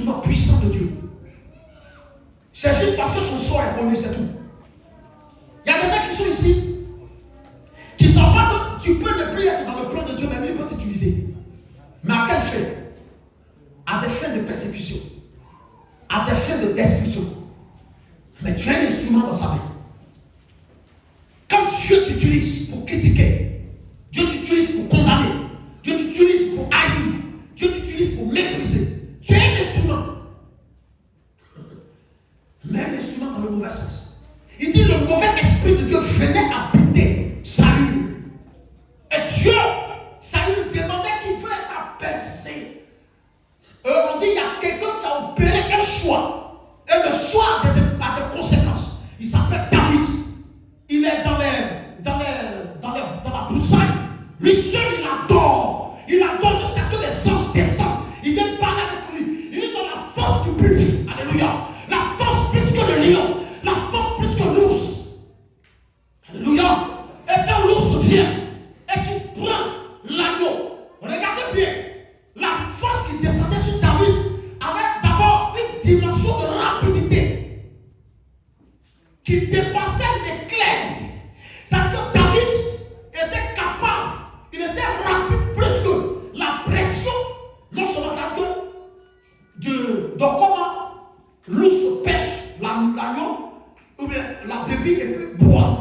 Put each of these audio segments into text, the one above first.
instrument puissant de Dieu. C'est juste parce que son sort est connu, c'est tout. Il y a des gens qui sont ici, qui ne savent pas que tu peux ne plus être dans le plan de Dieu, mais il peut t'utiliser. Mais à quelle fin? À des fins de persécution, à des fins de destruction. Mais tu as un instrument dans sa main. Quand Dieu t'utilise pour critiquer, Dieu t'utilise pour condamner, Dieu t'utilise pour haïr, Dieu t'utilise pour mépriser, tu as un instrument. Mais un instrument dans le mauvais sens. Il dit le mauvais esprit de Dieu venait habiter Saül. Et Dieu, Saül demandait qu'il veut être apaisé. On dit il y a quelqu'un qui a opéré un choix. Et le choix a des conséquences. Il s'appelle David. Il est dans la broussaille. Lui seul, il adore. Il adore jusqu'à ce que les anges descendent. Il vient parler avec lui. Il est dans la force du buffle. Alléluia. La force plus que le lion. La force plus que l'ours. Alléluia. Et quand l'ours vient et qu'il prend l'agneau, regardez bien. La force qui descendait sur David avait d'abord une dimension de rapidité qui dépassait l'éclair. C'est-à-dire que David était capable, il était rapide plus que la pression, non seulement de comment l'ours pêche l'agneau, ou bien la brebis et puis boit.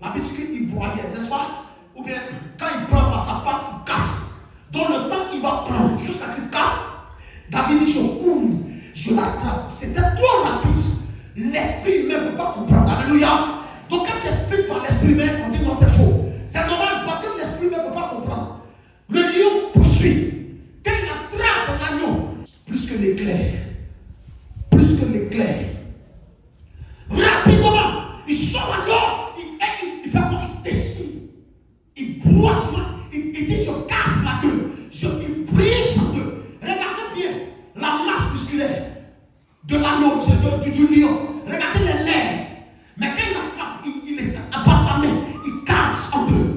L'habitude il broyait, n'est-ce pas? Ou bien quand il prend par sa patte, il casse. Dans le temps qu'il va prendre jusqu'à ce qu'il casse, David dit je cours, je l'attrape. C'était trop rapide. L'esprit humain ne peut pas comprendre. Alléluia. Donc quand tu expliques par l'esprit humain, on dit non, c'est faux. C'est normal parce que l'esprit humain ne peut pas comprendre. Le lion poursuit. Quand il attrape l'agneau, plus que l'éclair, rapidement, il sort l'agneau, il fait quoi? Il décide. Il broie soin. Il dit je casse la queue. Il brise en deux. Regardez bien la masse musculaire de l'agneau, du lion. Regardez les nerfs. Mais quand il attrape, il est à bas sa main, il casse en deux.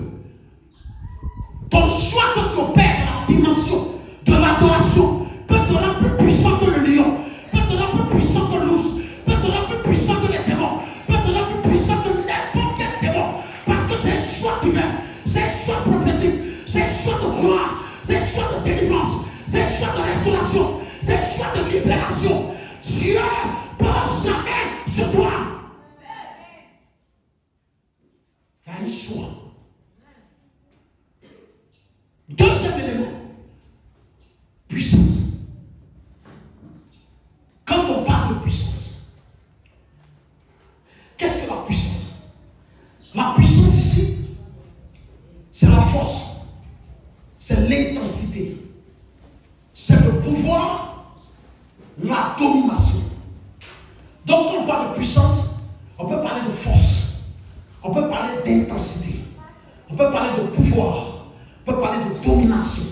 Ton choix que tu opères dans la dimension de l'adoration peut te rendre plus puissant que le lion, peut te rendre plus puissant que l'ours, peut te rendre plus puissant que les démons, peut te rendre plus puissant que n'importe quel démon. Parce que c'est un choix divin, c'est un choix prophétique, c'est un choix de gloire, c'est un choix de délivrance, c'est un choix de restauration, c'est un choix de libération. Dieu pose sa main sur toi. Il y a un choix. Deuxième élément, puissance. Quand on parle de puissance, qu'est-ce que la puissance? La puissance ici, c'est la force, c'est l'intensité, c'est le pouvoir, la domination. Donc quand on parle de puissance, on peut parler de force, on peut parler d'intensité, on peut parler de pouvoir, on peut parler de domination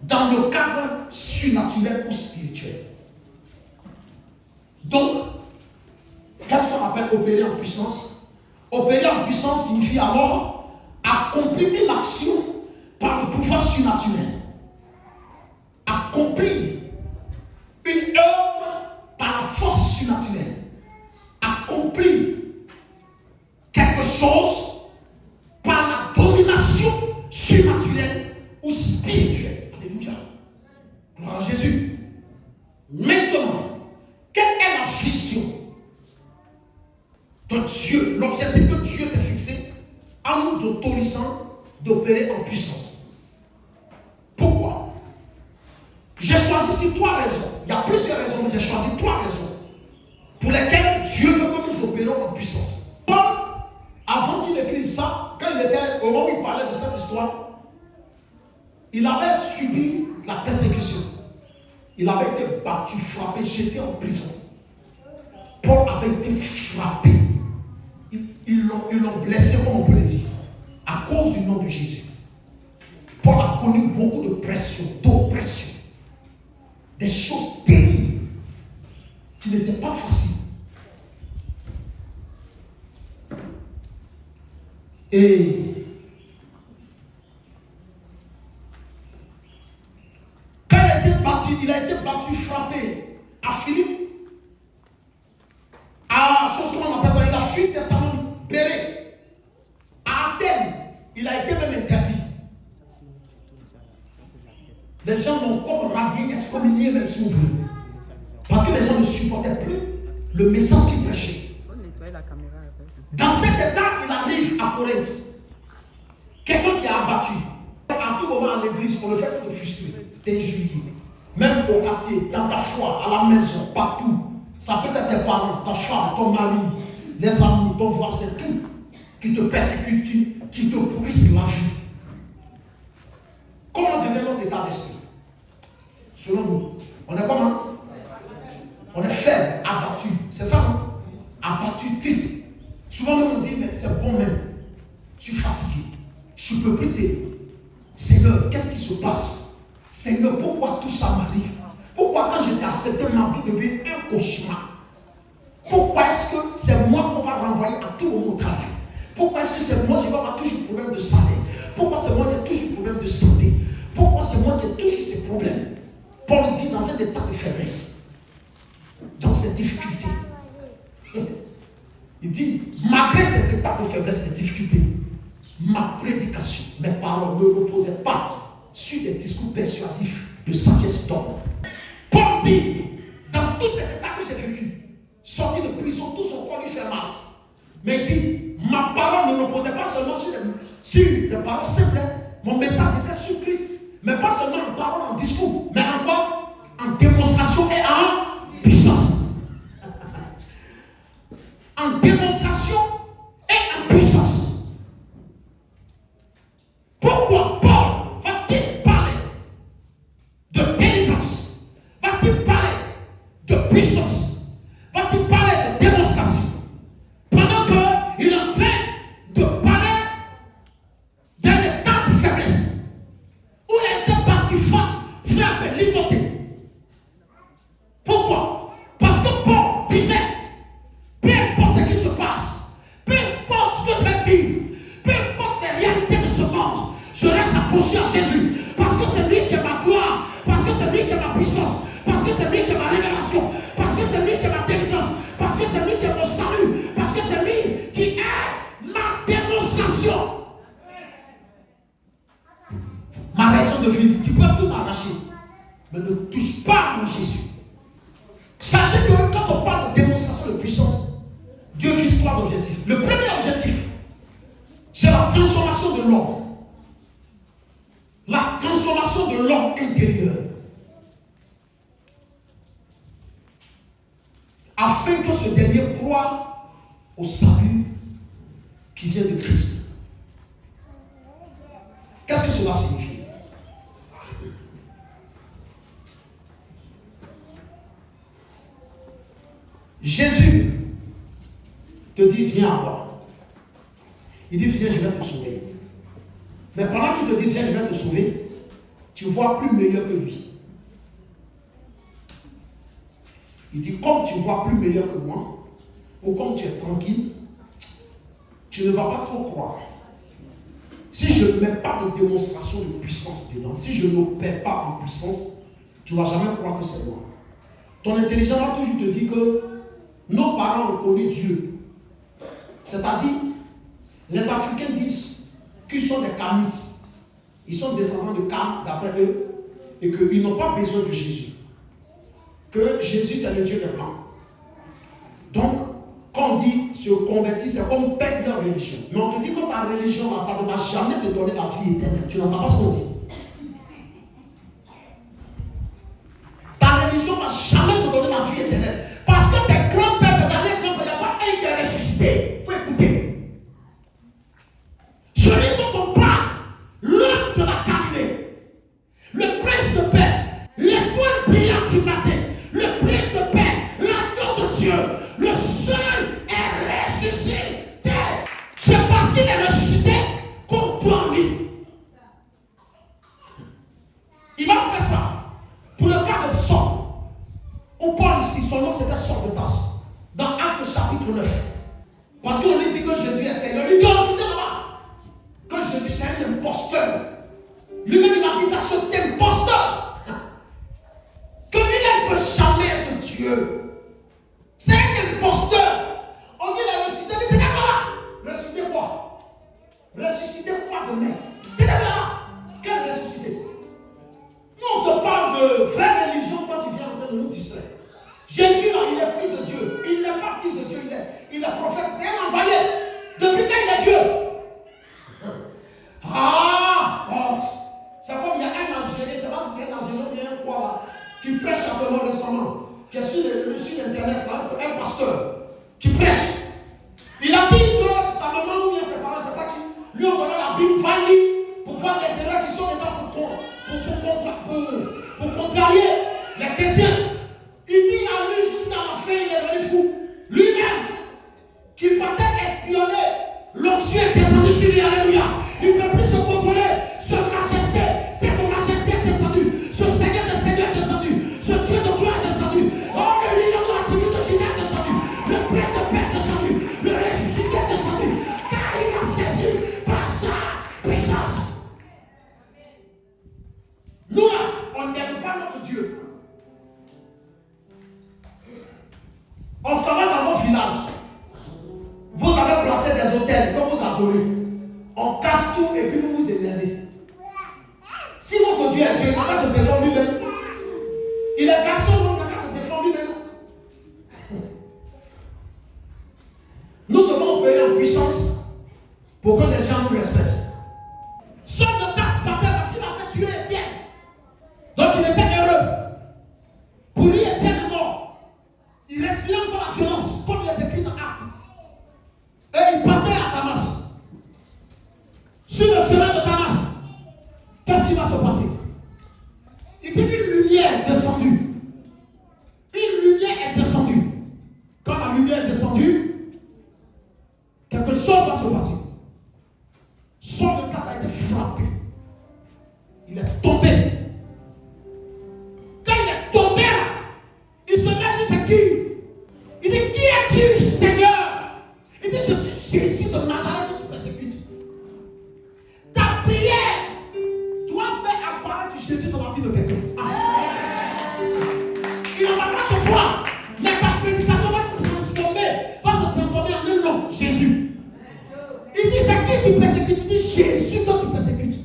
dans le cadre surnaturel ou spirituel. Donc, qu'est-ce qu'on appelle opérer en puissance? Opérer en puissance signifie alors accomplir une action par le pouvoir surnaturel. Accomplir une œuvre par la force surnaturelle. Accomplir quelque chose par la domination surnaturelle ou spirituelle. Alléluia. Gloire à Jésus. Maintenant, quelle est la vision de Dieu? L'objectif que Dieu s'est fixé en nous d'autorisant d'opérer en puissance. Pourquoi? J'ai choisi ici 3 raisons. Il y a plusieurs raisons, mais j'ai choisi 3 raisons pour lesquelles Dieu veut que nous opérions en puissance. Paul, avant qu'il écrive ça, quand il était au moment où il parlait de cette histoire, il avait subi la persécution. Il avait été battu, frappé, jeté en prison. Paul avait été frappé. Ils l'ont blessé, comme on peut le dire, à cause du nom de Jésus. Paul a connu beaucoup de pression, d'oppression, des choses terribles qui n'étaient pas faciles. Et quand il il a été battu, frappé à Philippe. À ce qu'on appelle ça, il a fui Thessalonique, Bérée. À Athènes, il a été même interdit. Les gens l'ont encore radié, excommunié, même si vous voulez. Parce que les gens ne supportaient plus le message qu'il prêchait. Dans cet état, il arrive à Corinthe. Quelqu'un qui a abattu. À tout moment à l'église, on le fait te frustrer, t'injurier. Même au quartier, dans ta foi, à la maison, partout. Ça peut être tes parents, ta femme, ton mari, les amis, ton voisin, tout. Qui te persécutent, qui te pourrissent la vie. Comment devient notre état d'esprit? Selon nous, on est comment? On est faible, abattu. C'est ça, non? Abattu, triste. Souvent, on dit, mais c'est bon même. Je suis fatigué. Je ne peux plus t'aider. Seigneur, qu'est-ce qui se passe? Seigneur, pourquoi tout ça m'arrive? Pourquoi quand j'étais accepté, ma vie devient un cauchemar? Pourquoi est-ce que c'est moi qu'on va renvoyer à tout mon travail? Pourquoi est-ce que c'est moi qui vais avoir toujours problème de salaire? Pourquoi c'est moi qui ai toujours problème de santé? Pourquoi c'est moi qui ai toujours ces problèmes? Paul dit dans un état de faiblesse, dans cette difficulté. Il dit, malgré cet état de faiblesse et de difficulté, ma prédication, mes paroles ne reposaient pas sur des discours persuasifs de sagesse d'homme. Paul dit, dans tout cet état que j'ai vécu, sorti de prison, tout son corps lui fait mal. Mais il dit, ma parole ne reposait pas seulement sur des paroles simples. Mon message était sur Christ. Mais pas seulement en parole, en discours, mais en quoi? En démonstration et en puissance. En démonstration et en puissance. Pourquoi Paul va-t-il parler de délivrance? Va-t-il parler de puissance? Va-t-il parler de démonstration? Pendant qu'il est en train de parler d'un état de faiblesse où il a été battu fort, frappé, ligoté. Pourquoi? Parce que Paul disait, peu importe ce qui se passe, peu importe ce que je vais vivre, peu importe les réalités de ce monde, je reste accroché à Jésus. Parce que c'est lui qui est ma gloire, parce que c'est lui qui est ma puissance, parce que c'est lui qui est ma révélation, parce que c'est lui qui est ma délivrance, parce que c'est lui qui est mon salut, parce que c'est lui qui est ma démonstration. Ma raison de vivre, tu peux tout m'arracher, mais ne touche pas à mon Jésus. Sachez que quand on parle de démonstration de puissance, Dieu vise trois objectifs. Le premier objectif, c'est la transformation de l'homme. La transformation de l'homme intérieur. Afin que ce dernier croie au salut qui vient de Christ. Qu'est-ce que cela signifie? Jésus te dit, viens à moi. Il dit, viens, je vais te sauver. Mais pendant qu'il te dit, viens, je vais te sauver, tu vois plus meilleur que lui. Il dit, comme tu vois plus meilleur que moi, ou comme tu es tranquille, tu ne vas pas trop croire. Si je ne mets pas de démonstration de puissance dedans, si je n'opère pas en puissance, tu ne vas jamais croire que c'est moi. Ton intelligence va toujours te dire que nos parents ont connu Dieu. C'est-à-dire, les Africains disent qu'ils sont des Kamites. Ils sont descendants de Kam, d'après eux, et qu'ils n'ont pas besoin de Jésus. Que Jésus, c'est le Dieu des Blancs. Donc, quand on dit se convertir, c'est comme perdre leur religion. Mais on te dit que ta religion, ça ne va jamais te donner la vie éternelle. Tu n'entends pas ce qu'on dit. Ta religion ne va jamais te donner la vie éternelle. Parce que tes grands-pères, tes années-grands-pères, il n'y a pas un qui est ressuscité. Il faut écouter. Celui dont on parle, l'homme de la Galilée, le prince de paix, l'étoile brillante du matin, le prince de paix, l'agneau de Dieu, le seul est ressuscité. C'est parce qu'il est ressuscité qu'on doit en lui. Il va faire ça pour le cas de Saul. Où Paul ici, son nom c'était Saul de Tarse. Dans Actes chapitre 9. Parce qu'on lui dit que Jésus est Seigneur. Il dit, on dit là-bas que Jésus c'est un imposteur. Lui-même il a dit ça, c'est un imposteur. Dieu. C'est un imposteur. On dit la ressuscité, il était là. Ressuscité quoi? Ressuscité quoi de merde? Il était là. Quelle ressuscité? Nous on te parle de vraie religion quand tu viens en train de nous distraire. Jésus là, il est fils de Dieu. Il n'est pas fils de Dieu, il est prophète, c'est un envoyé. Depuis quand il est Dieu? Ah, honte. C'est comme il y a un Algérien, je ne sais pas si c'est un Algérien ou bien un quoi là, qui prêche simplement récemment, qui est sur internet là, un pasteur, qui prêche. Il a dit que sa maman ou bien ses parents, je ne sais pas qui, lui ont donné la Bible, va lire pour voir les erreurs qui sont dedans pour contrarier les chrétiens. Il dit à lui jusqu'à la fin, il est devenu fou. Lui-même, qui partait espionner, l'onction est descendu sur lui, alléluia. Il ne peut plus se contrôler. Ce majesté, cette majesté est descendue. Ce Seigneur des Seigneurs est descendu. Ce Dieu de gloire est descendu. Oh, le lion de la tribu de Juda est descendu. Le prince de paix est descendu. Le ressuscité est descendu. Car il a saisi par sa puissance. Nous là, on n'aime pas notre Dieu. On s'en va dans vos villages. Vous avez placé des hôtels que vous adorez. On casse tout et puis vous vous énervez. Si votre Dieu est Dieu, il n'a qu'à se défendre lui-même. Il est garçon, il n'a qu'à se défendre lui-même. Nous devons opérer en puissance pour que les gens nous respectent. Sauf de tasse par terre parce qu'il a fait tuer Étienne. Donc il était heureux. Pour lui, Étienne est mort. Il respirait encore la violence, comme il est écrit dans Actes. Et il partait à Damas. Sur le chemin de Damas, qu'est-ce qui va se passer? Il dit une lumière est descendue. Une lumière est descendue. Quand la lumière est descendue, quelque chose va se passer. Son de casse a été frappé. Il est tombé. Quand il est tombé là, il se met dit c'est qui? Il dit qui es-tu, Seigneur? Il dit je suis Jésus de Nazareth que tu persécutes. Ta prière doit faire apparaître Jésus dans la vie de quelqu'un. Il ne va pas te voir, mais ta prédication va se transformer en un nom, Jésus. Il dit c'est qui tu persécutes? Il dit Jésus que tu persécutes.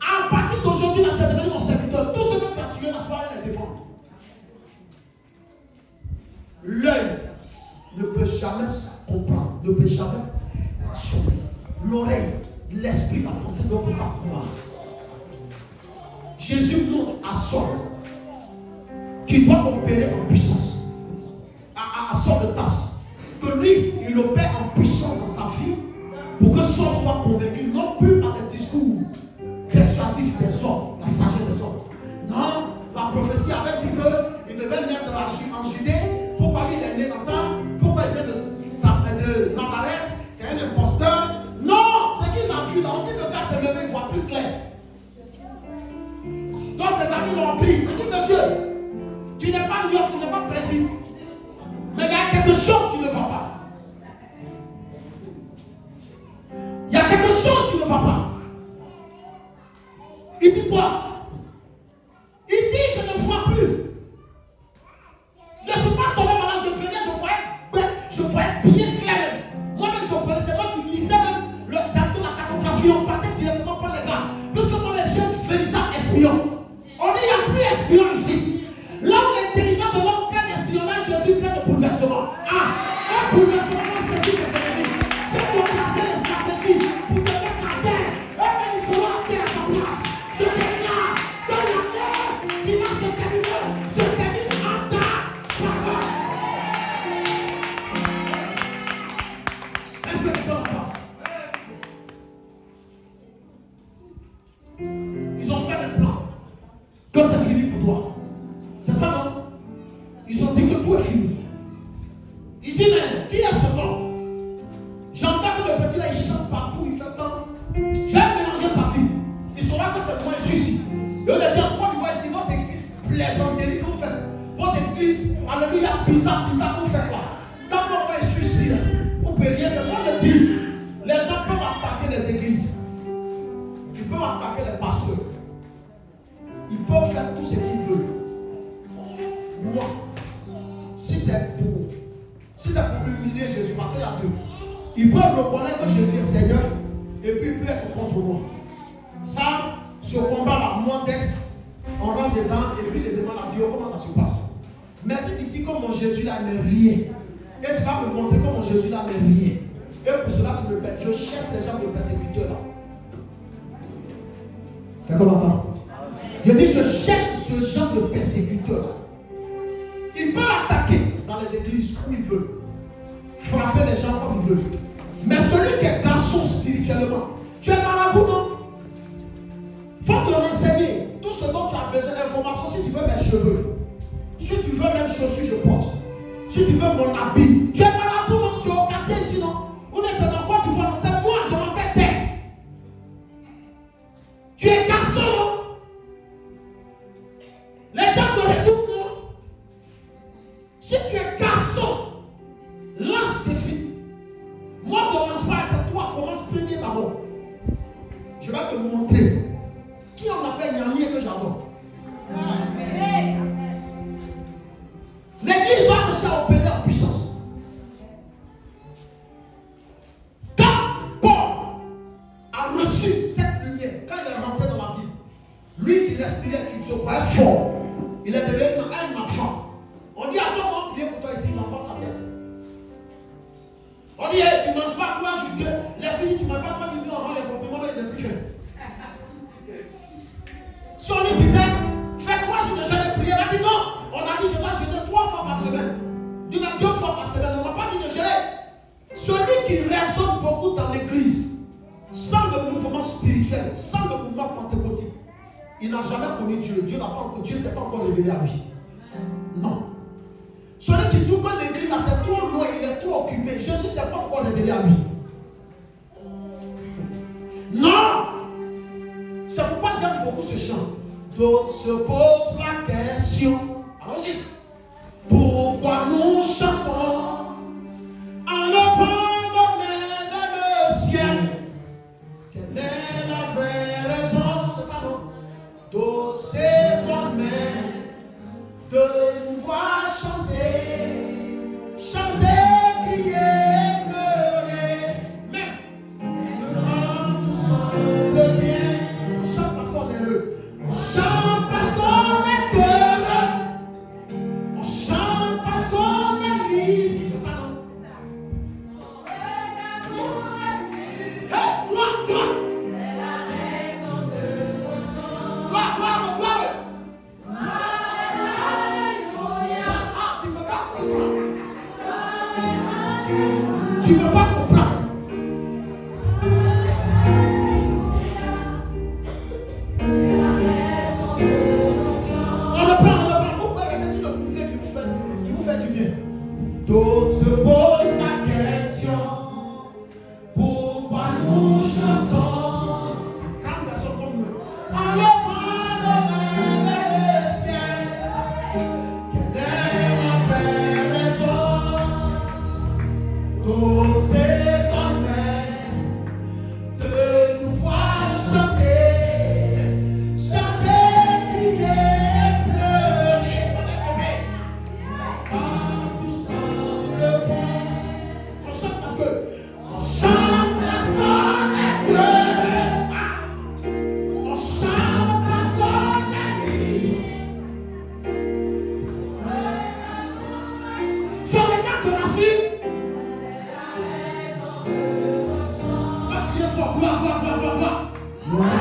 À partir d'aujourd'hui, tu es devenu mon serviteur. Tout ce que tu as tué, tu vas aller les défendre. L'œil ne peut jamais comprendre, ne peut jamais sourire. L'oreille, l'esprit, la pensée ne peut pas croire. Jésus montre à Saul qu'il doit opérer en puissance. À Saul de Tarse. Que lui, il opère en puissance dans sa vie pour que Saul soit convaincu, non plus par des discours persuasifs des hommes, la sagesse des hommes. Non, la prophétie avait dit qu'il devait naître en Judée. Pourquoi il est né dans pourquoi il vient de Nazareth? C'est un imposteur. Non, ce qu'il a vu là, on dit que le gars s'est levé, il voit plus clair. Donc ses amis l'ont pris. Il dit monsieur, tu n'es pas lion, tu n'es pas presbyte. Mais il y a quelque chose qui ne va pas. Il y a quelque chose qui ne va pas. Il dit quoi? Il dit je ne vois plus. Je ne suis pas tombé malade, je venais, je voyais bien clair. Moi-même, je connaissais pas, tu lisais même le théâtre de la cartographie, on partait directement pour les gars. Puisque pour les jeunes véritables espions. On dit il n'y a plus d'espions ici. Là où l'intelligence de l'homme crée l'espionnage, Jésus crée le bouleversement. Un bouleversement, c'est tout pour t'aider. C'est pour casser les stratégies, pour te mettre à terre. Et ils seront à terre à ta place. Je t'ai là, dans la terre, qui va se terminer. Se termine en ta faveur. Est-ce que tu peux l'entendre? Ils ont fait des plans. Que c'est fini pour toi. C'est ça, non? Ils ont dit que tout est fini. Il dit, mais qui est ce nom? J'entends que le petit là, il chante partout, il fait tant. J'ai mélangé sa fille. Il saura que c'est moi, je suis ici. Et on a dit, en Côte d'Ivoire, ici, votre église plaisanterie que vous faites. Votre église, alléluia, bizarre que vous faites là. Quand moi, je suis ici, vous ne pouvez rien faire. Moi, je dis, les gens peuvent attaquer les églises. Ils peuvent attaquer les pasteurs. Ils peuvent faire tout ce qu'ils veulent. Moi, si c'est pour humilier Jésus, parce qu'il y a deux. Il peut reconnaître que Jésus est Seigneur et puis il peut être contre moi. Ça, si on combat la moi texte, on rentre dedans et puis je demande à Dieu comment ça se passe. Mais si tu dis que mon Jésus là n'est rien, et tu vas me montrer que mon Jésus là n'est rien, et pour cela tu me perds. Je cherche ces gens de persécuteurs là. Quelqu'un m'entend? Je dis je cherche ce genre de persécuteurs là. Il peut attaquer dans les églises où il veut, frapper les gens comme il veut. Mais celui qui est garçon spirituellement, tu es marabout, non? Il faut te renseigner tout ce dont tu as besoin d'informations. Si tu veux mes cheveux, si tu veux même chaussures, je porte. Si tu veux mon habit, tu es marabout, non? Tu es au quartier ici, non? Où est-ce dans quoi tu vois? Non, c'est moi, je m'appelle Tex. Tu es garçon, non? Les gens te redoutent, non? Si tu es garçon, lance tes filles. Moi, je ne lance pas, c'est toi, commence premier d'abord. Je vais te montrer qui on appelle Nyami et que j'adore. L'église va chercher à opérer en puissance. Quand Paul a reçu cette lumière, quand il est rentré dans la ville, lui qui respirait, qui se croyait fort, il est devenu un enfant. On dit à son moment, priez pour toi ici, il envoie sa tête. On dit, hey, tu ne manges pas, toi, je dis, l'esprit dit, tu ne manges pas, toi, je dis, on rend les compliments, mais il n'est plus jeune. Si on lui disait, fais 3 jours de jeûne et prière, il a dit non. On a dit, je dois jeûner 3 fois par semaine. Dieu même 2 fois par semaine. On n'a pas dit de jeûner. Celui qui résonne beaucoup dans l'église, sans le mouvement spirituel, sans le mouvement pentecôtique, il n'a jamais connu Dieu. Dieu ne s'est pas encore révélé à lui. Non. Celui qui trouve que l'église, c'est trop loin, il est trop occupé. Jésus ne s'est pas encore révélé à lui. Non. C'est pourquoi j'aime beaucoup ce chant. D'autres se posent la question. Allons-y. Pourquoi nous chantons en levant nos mains dans le ciel? Quelle est la vraie raison? C'est ça, non? D'autres s'étonnent de nous voir chanter, crier, pleurer. Mais quand nous sommes bien, on chante parce qu'on est heureux. On chante parce qu'on est heureux. On chante parce qu'on est libre. C'est ça, non? Hey, gloire, gloire. C'est la raison de nos chants. Gloire, gloire, gloire. Tu ne peux pas comprendre. On le prend. Vous pouvez rester sur le couplet qui vous fait du bien. D'autres se posent la question. Pourquoi nous chantons? Quand nous sommes comme nous. En levant nos mains vers le ciel. Quelle est la vraie raison? D'autres s'étonnent de nous voir chanter, crier, pleurer. Quand tout semble bon, on chante parce qu'on est heureux. On chante parce qu'on est libre. Sur les cartes de Racine. Gloire.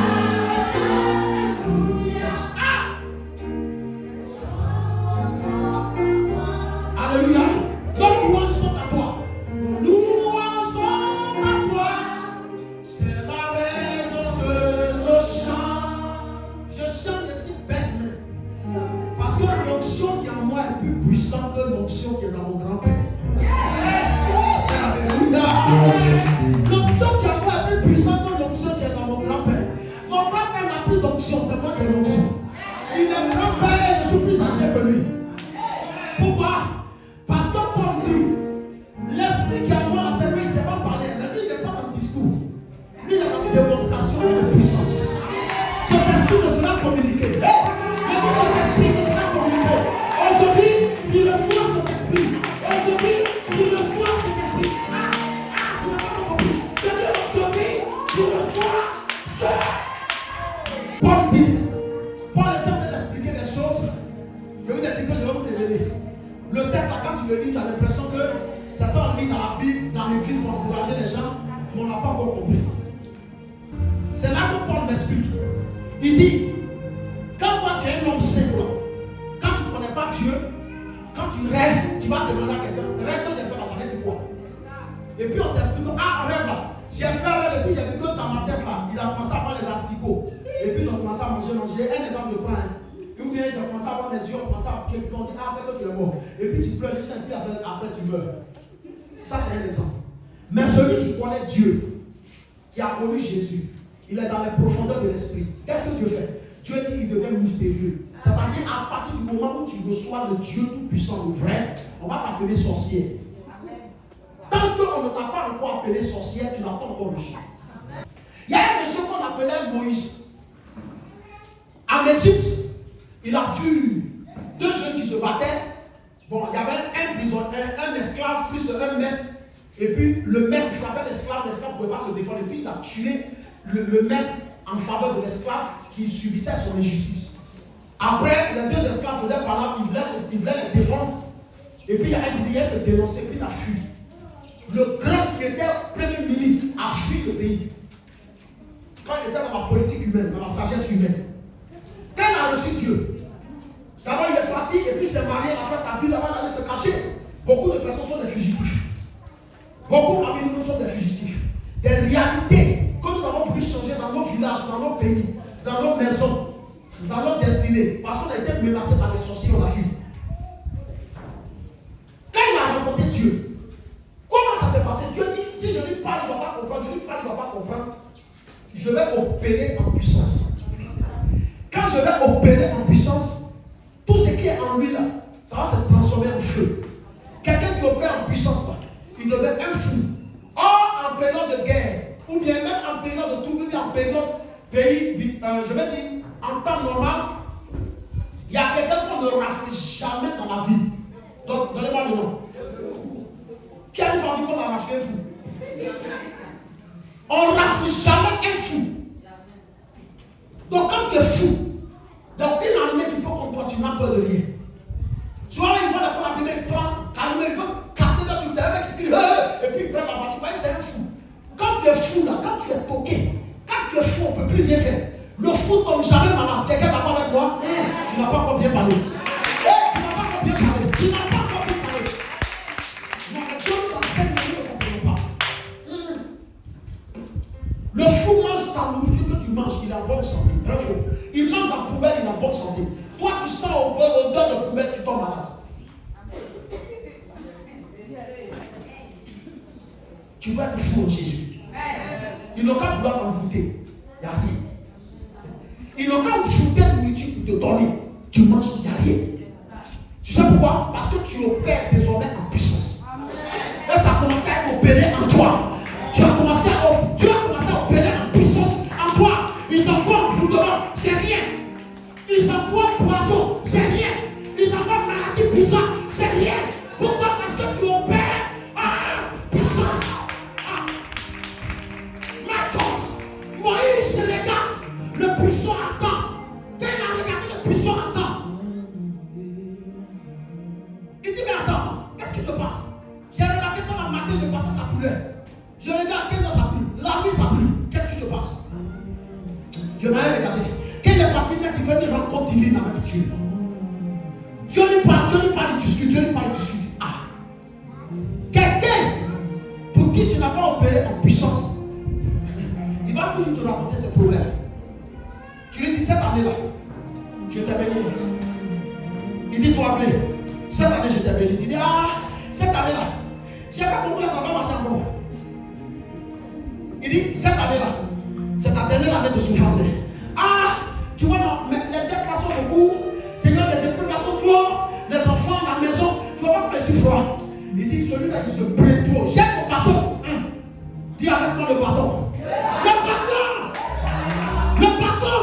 Alléluia. Nos louanges sont à toi. Nos louanges sont à toi. C'est la raison de nos chants. Je chante ici bêtement. Parce que l'onction qui est en moi est plus puissante que l'onction qui est dans mon grand-père. Alléluia. L'onction qui est en moi est plus puissante que l'onction qui est dans mon grand-père. Mon grand-père n'a plus d'onction, c'est moi qui ai l'onction. Il est grand-père et je suis plus âgé que lui. Pourquoi? Parce que Paul dit, l'esprit qui est en moi, c'est lui, il ne sait pas parler. Mais lui, il n'est pas dans le discours. Lui, il est dans une démonstration de puissance. Cet esprit ne sera communiqué. Cet esprit ne sera communiqué. Aujourd'hui, il reçoit cet esprit. appeler. Le texte, là, quand tu le lis, tu as l'impression que c'est ça, on lit dans la Bible, dans l'église pour encourager les gens, mais on n'a pas encore compris. C'est là que Paul m'explique. Il dit, quand toi tu es un homme simple, quand tu ne connais pas Dieu, quand tu rêves, tu vas demander à quelqu'un, rêve que j'ai fait là, ça veut dire quoi? Et puis on t'explique, ah, rêve là, j'ai fait un rêve, et puis j'ai vu que dans ma tête là, il a commencé à avoir les asticots. Et puis ils ont commencé à manger. Un exemple, je prends un. Ou bien ils ont commencé à avoir les yeux, on commence à appliquer, puis on dit, ah, c'est que tu es mort. Et puis tu pleures juste, et puis après tu meurs. Ça, c'est un exemple. Mais celui qui connaît Dieu, qui a connu Jésus, il est dans les profondeurs de l'esprit. Qu'est-ce que Dieu fait? Dieu dit qu'il devient mystérieux. C'est-à-dire, à partir du moment où tu reçois le Dieu tout-puissant, le vrai, on va t'appeler sorcière. Tant qu'on ne t'a pas encore appelé sorcière, tu n'as pas encore reçu. Il y a un monsieur qu'on appelait Moïse. En Égypte, il a vu deux jeunes qui se battaient. Bon, il y avait un prisonnier, un esclave plus un maître. Et puis le maître frappait l'esclave ne pouvait pas se défendre. Et puis il a tué le maître en faveur de l'esclave qui subissait son injustice. Après, les deux esclaves faisaient par là, ils voulaient les défendre. Et puis il y a un qui disait de dénoncer, puis il a fui. Le grand qui était premier ministre a fui le pays. Quand il était dans la politique humaine, dans la sagesse humaine. Quand il a reçu Dieu, d'abord il est parti et puis il s'est marié, a fait sa vie, d'abord il allait se cacher. Beaucoup de personnes sont des fugitifs. Beaucoup parmi nous sont des fugitifs. Des réalités que nous avons pu changer dans nos villages, dans nos pays, dans nos maisons, dans nos destinées, parce qu'on a été menacé par les sorciers, on a fui. Quand il a rencontré Dieu, comment ça s'est passé? Dieu dit, si je lui parle, il ne va pas comprendre, je lui parle, il ne va pas comprendre. Je vais opérer en puissance. Quand je vais opérer en puissance, tout ce qui est en lui là, ça va se transformer en feu. Quelqu'un qui opère en puissance là, il devient un fou. Or, en période de guerre, ou bien même en période de trouble, ou bien en période pays, je vais dire, en temps normal, il y a quelqu'un qu'on ne rafle jamais dans la vie. Donc, donnez-moi le nom. Qui a une famille qu'on a raflé un fou? On ne rafle jamais un fou. Donc, quand tu es fou, donc une armée qui peut contre toi, tu n'as peur de rien. Tu vois, il va d'accord la Bible, il prend, calme, il veut casser dans tout ça, et puis il prend la voiture, c'est un fou. Quand tu es fou là, quand tu es toqué, quand tu es fou, on ne peut plus rien faire. Le fou tombe jamais malade. Quelqu'un est d'accord avec moi? Tu n'as pas encore bien parlé. Tu n'as pas encore bien parlé. Tu n'as pas encore bien parlé. Non, mais Dieu nous enseigne, mais nous ne comprenons pas. Le fou mange ta nourriture que tu manges, il a bonne santé. Bravo. Il mange la poubelle, il a bonne santé. Toi, tu sens odeur de poubelle, tu tombes malade. Tu dois être fou en Jésus. Il n'a qu'à vouloir t'envoûter. Il n'y a rien. Il n'a qu'à foutre la nourriture pour te donner. Tu manges, il n'y a rien. Tu sais pourquoi? Parce que tu opères désormais en puissance. Et ça a commencé à opérer en toi. Dieu a commencé à opérer en puissance en toi. Ils envoient envoûtement, c'est rien. Ils envoient poison, c'est rien. Ils envoient maladie puissante, c'est rien. Pourquoi? Parce que tu opères en puissance. Moïse se regarde, le puissant attend. Quand il a regardé le puissant attend, il dit, mais attends, qu'est-ce qui se passe? J'ai remarqué ça le matin, je passais sa couleur. Je regarde, quelle heure ça pue? La nuit ça pue. Qu'est-ce qui se passe? Je m'avais regardé. Quand il est parti, il fait une rencontre divine avec Dieu. Dieu lui parle, Dieu lui parle, discute. Ah! Quelqu'un pour qui tu n'as pas opéré en puissance, il va toujours te raconter ses problèmes. Tu lui dis, cette année-là, je t'ai béni. Il dit, toi, appelé. Cette année, je t'ai béni. Il dit, ah, cette année-là, j'ai pas compris, ça va marcher encore. Il dit, cette année-là, c'est ta dernière année de souffrance. Ah, tu vois, non, mais les dettes là sont beaucoup. Seigneur, les épreuves là sont trop. Les enfants à la maison, tu vois pas comme je suis froid. Il dit, celui-là qui se plaît trop. J'ai mon bâton. Dis avec moi le bâton. Le bâton! Le bâton!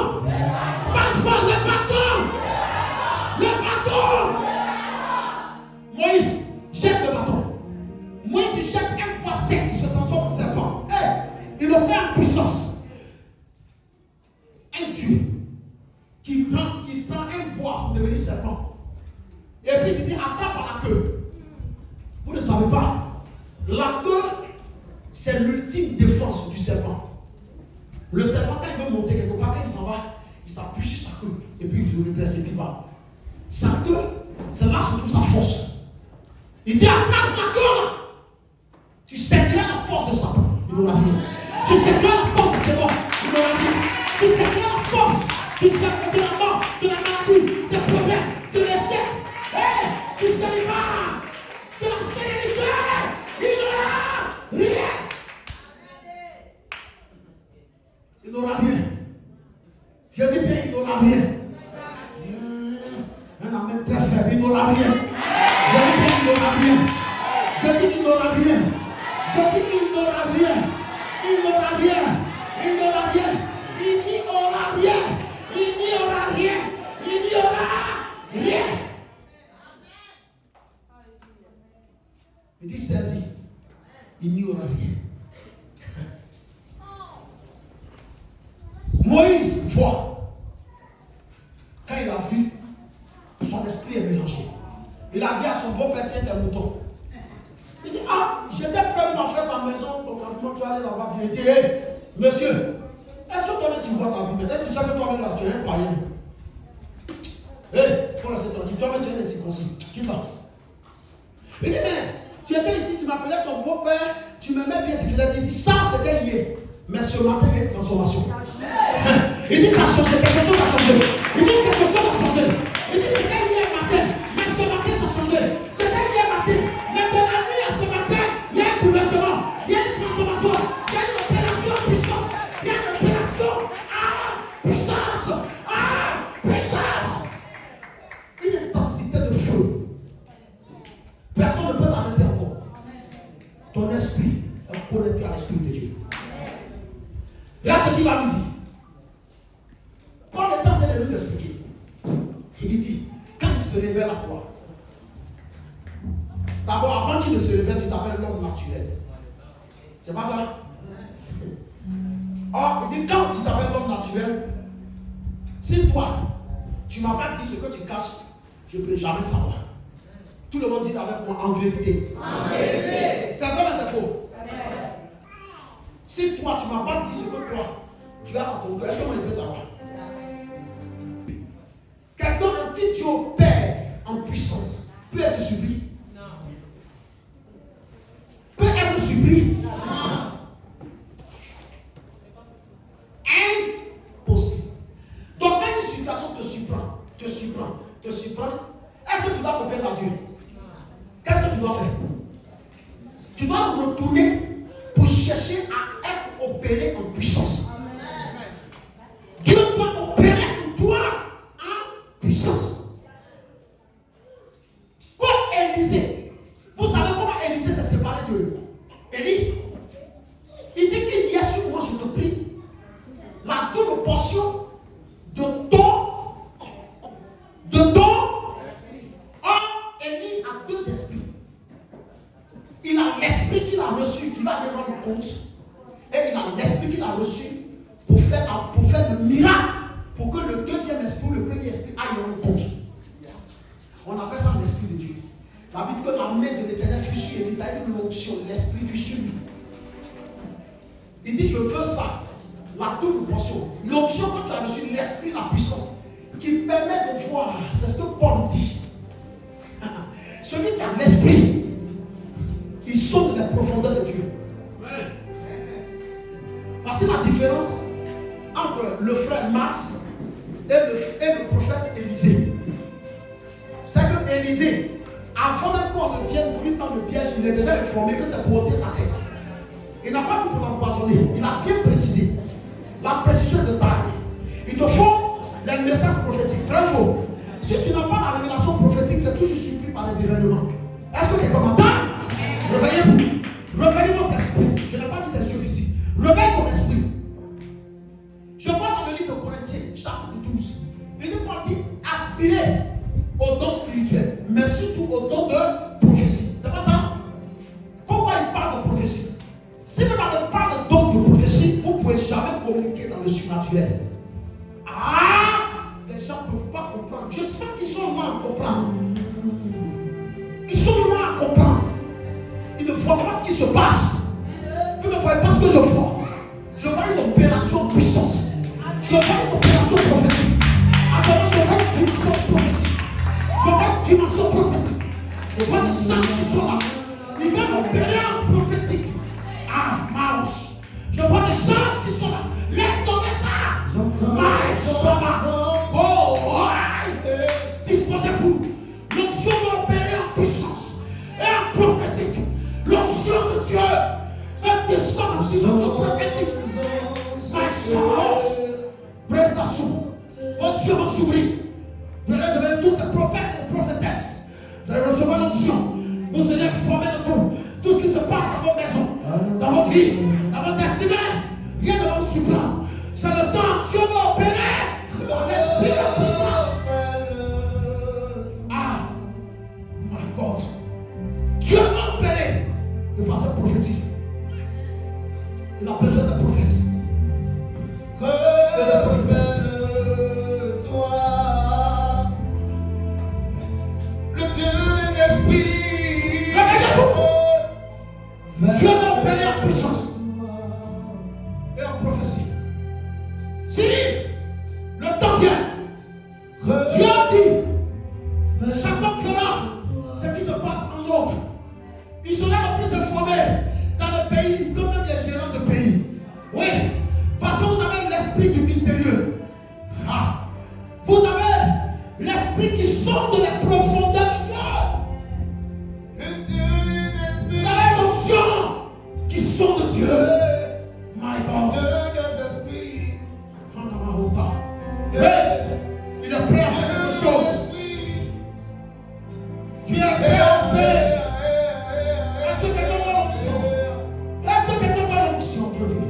Parfois le bâton! Le bâton! Moïse jette le bâton. Moïse jette un poids sec qui se transforme en serpent. Il le fait en puissance. Un Dieu qui prend un bois pour devenir serpent. Et puis il dit attrape par la queue. Vous ne savez pas, la queue, c'est l'ultime défense du serpent. Le serpent, quand il veut monter quelque part, quand il s'en va, il s'appuie sur sa queue. Et puis il le redresse et puis il va. Sa queue, c'est là se trouve sa force. Il dit attrape la queue. Tu sentiras la force de Satan. Il n'aura rien. Tu sentiras la force de démon. Il n'aura rien. Tu sentiras la force du serpent, de la mort, de la maladie, des problèmes, de l'échec. Tu sentiras de la stérilité. Il n'aura rien. Il n'aura rien. Je dis bien, il n'aura rien. Un amen très faible, il n'aura rien. Je dis bien, il n'aura rien. Je dis qu'il n'aura rien. Je dis qu'il n'aura rien. Il n'aura rien. Il n'aura rien. Il n'y aura rien. Il n'y aura rien. Il n'y aura rien. Il dit saisi. Il n'y aura rien. Moïse voit. Quand il a vu, son esprit est mélangé. Il a dit à son beau-père, tiens tes moutons. Il dit, ah, j'étais prêt à faire ma maison, ton campement, tu vas aller là-bas. Il dit, hé, monsieur, est-ce que toi-même tu vois ta vie? Est-ce que tu sais que toi-même là, tu es un païen? Hé, il faut laisser ton dit, toi-même tu es un circoncis. Qui va? Il dit, mais tu étais ici, tu m'appelais ton beau-père, tu m'aimais bien, tu faisais, tu dis, ça c'était lié. Mais ce matin, il y a une transformation. Il dit, ça a changé, quelque chose a changé. Il dit, quelque chose a changé. Il dit, c'était hier matin, mais ce matin, ça a changé. C'était hier matin, mais de la nuit à ce matin, il y a un bouleversement, il y a une transformation, il y a une opération à puissance, il y a une opération à puissance, à puissance. Une intensité de feu. Personne ne peut t'arrêter encore. Ton esprit est connecté à l'esprit de Dieu. Là, ce qu'il va nous dire. Paul est en train de nous expliquer. Il dit, quand il se révèle à toi, d'abord, avant qu'il ne se révèle, tu t'appelles l'homme naturel. C'est pas ça? Or, il dit, quand tu t'appelles l'homme naturel, si toi, tu ne m'as pas dit ce que tu caches, je ne peux jamais savoir. Tout le monde dit avec moi en vérité. En vérité. C'est vrai, mais c'est faux. Si toi, tu ne m'as pas dit ce que toi, tu as dans ton cœur, est-ce que moi je peux savoir? Quelqu'un en qui tu opères en puissance peut être surpris. Non. Peut être surpris. Non. Impossible. Donc quand une situation te surprend, est-ce que tu dois te plaindre à Dieu? Qu'est-ce que tu dois faire? Tu dois retourner pour chercher à être opéré en puissance. Dieu doit opérer en toi en puissance. Comme Élisée. Vous savez comment Élisée s'est séparé de Élie? Il dit qu'il y a sur moi, je te prie, la double portion de ton. Or, Élie a deux esprits. Il a l'esprit qu'il a reçu, qui va lui rendre compte. Et il a l'esprit qu'il a reçu pour faire le miracle, pour que le deuxième esprit, le premier esprit, aille rendre compte. On appelle ça l'esprit de Dieu. La Bible dit que la main de l'Éternel fut sur Élie, ça a été l'onction, l'esprit fut sur lui. Il dit, je veux ça, la double portion. L'onction que tu as reçu, l'esprit, la puissance, qui permet de voir, c'est ce que Paul dit. Celui qui a l'esprit, il saute dans les profondeurs de Dieu. Parce que la différence entre le frère Max et le prophète Élisée, c'est que Élisée, avant même qu'on ne vienne pour lui dans le piège, il est déjà informé que c'est pour ôter sa tête. Il n'a pas dit pour l'empoisonner, il a bien précisé. La précision de taille. Il te faut les messages prophétiques, très faux. Si tu n'as pas la révélation prophétique, tu es toujours surpris par les événements. Est-ce que quelqu'un m'entend? Réveillez-vous. Réveillez votre esprit. Je n'ai pas dit les yeux physiques. Réveille ton esprit. Je vois dans le livre de Corinthiens, chapitre 12. Il dit, aspirer au don spirituel, mais surtout au don de prophétie. C'est pas ça? Pourquoi il parle de prophétie? Si vous n'avez pas de don de prophétie, vous ne pouvez jamais communiquer dans le surnaturel. Ah! Les gens ne peuvent pas comprendre. Je sens qu'ils sont mal à comprendre. se passe. Vous ne voyez pas ce que je vois. Je vois une opération en puissance. Je vois une opération prophétique. Attends, je vois une dimension prophétique. Je vois une dimension prophétique. Je vois des saints qui sont là. Ils vont opérer en prophétique. Ah, mouse. Je vois des saints qui sont là. Laisse tomber ça. Oh, ouais. Disposez-vous. L'onction va opérer en puissance et en prophétique. L'onction de Dieu va descendre en dimension prophétique. Présentation. Vos yeux vont s'ouvrir. Vous allez devenir tous des prophètes et des prophétesses. Vous allez recevoir l'onction. Vous allez former de tout. Tout ce qui se passe dans vos maisons, dans vos vies, dans votre destinée. Rien ne va vous surprendre. C'est le temps. Dieu va opérer dans l'esprit de la puissance. Ah, my God. Dieu va opérer de façon prophétique. Il a besoin d'un prophète. Toi, le Dieu de l'esprit. Dieu va opérer en puissance et en prophétie. Si le temps vient, Dieu a dit, chaque homme fera ce qui se passe en l'autre. Il sera le plus informé dans le pays, comme même les gérants de pays. Oui, parce que vous avez l'esprit du mystérieux. Ah. Vous avez l'esprit qui sonde les profondeurs de Dieu. Le Dieu de l'esprit. Vous avez l'onction qui sonde Dieu. My God. Dieu de l'esprit. Yes. Il est prêt à faire quelque chose. Tu es prêt à opérer. Est-ce que quelqu'un voit l'onction? Est-ce que quelqu'un voit l'onction aujourd'hui?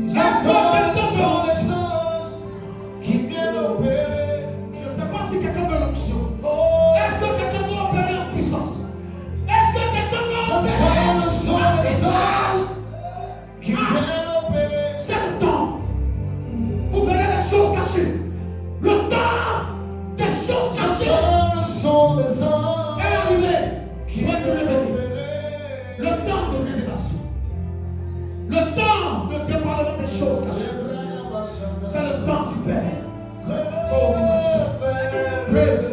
Est-ce que quelqu'un voit l'onction? Qui vient opérer. Je ne sais pas si quelqu'un veut l'onction. Est-ce que quelqu'un veut opérer en puissance? Est-ce que quelqu'un veut opérer en puissance? Qui vient opérer. C'est le temps. Vous verrez les choses cachées. Le temps des choses cachées Le son des anges. est arrivé. Qui Qui va vient te révéler. opérer. Le temps de révélation. Le temps de dévoilement des choses cachées. C'est le temps du Père. Oh, my son. Praise.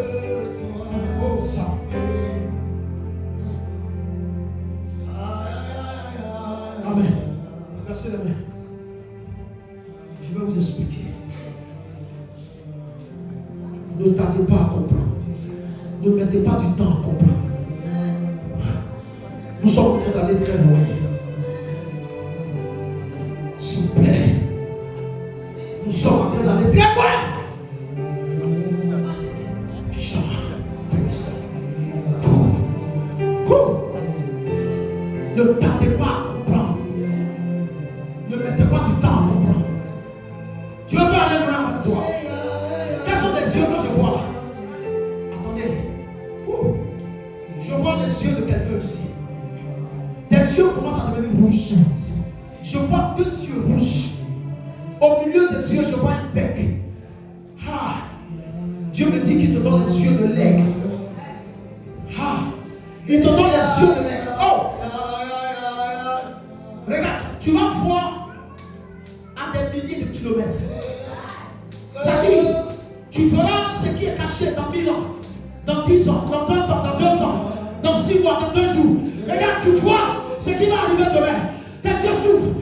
Oh, ça. Amen. Merci les mains. Je vais vous expliquer. Ne tardez pas à comprendre. Ne mettez pas du temps à comprendre. Nous sommes en train d'aller très loin. S'il vous plaît. Nous sommes en train d'aller très loin. Ne tardez pas à comprendre. Ne mettez pas du temps à comprendre. Dieu veut aller loin avec toi. Quels sont les yeux que je vois là? Attendez. Je vois les yeux de quelqu'un ici. Tes yeux commencent à devenir rouges. Je vois 2 yeux rouges. Au milieu des yeux, je vois un bec. Ah. Dieu me dit qu'il te donne les yeux de l'aigle. Ah. Il te donne les yeux de l'aigle. Oh. Regarde, tu vas voir à des milliers de kilomètres. C'est-à-dire, tu feras ce qui est caché dans 10 ans, dans 10 ans, dans 20 ans, dans 2 ans, dans 6 mois, dans 2 jours. Regarde, tu vois ce qui va arriver demain. Tes yeux s'ouvrent.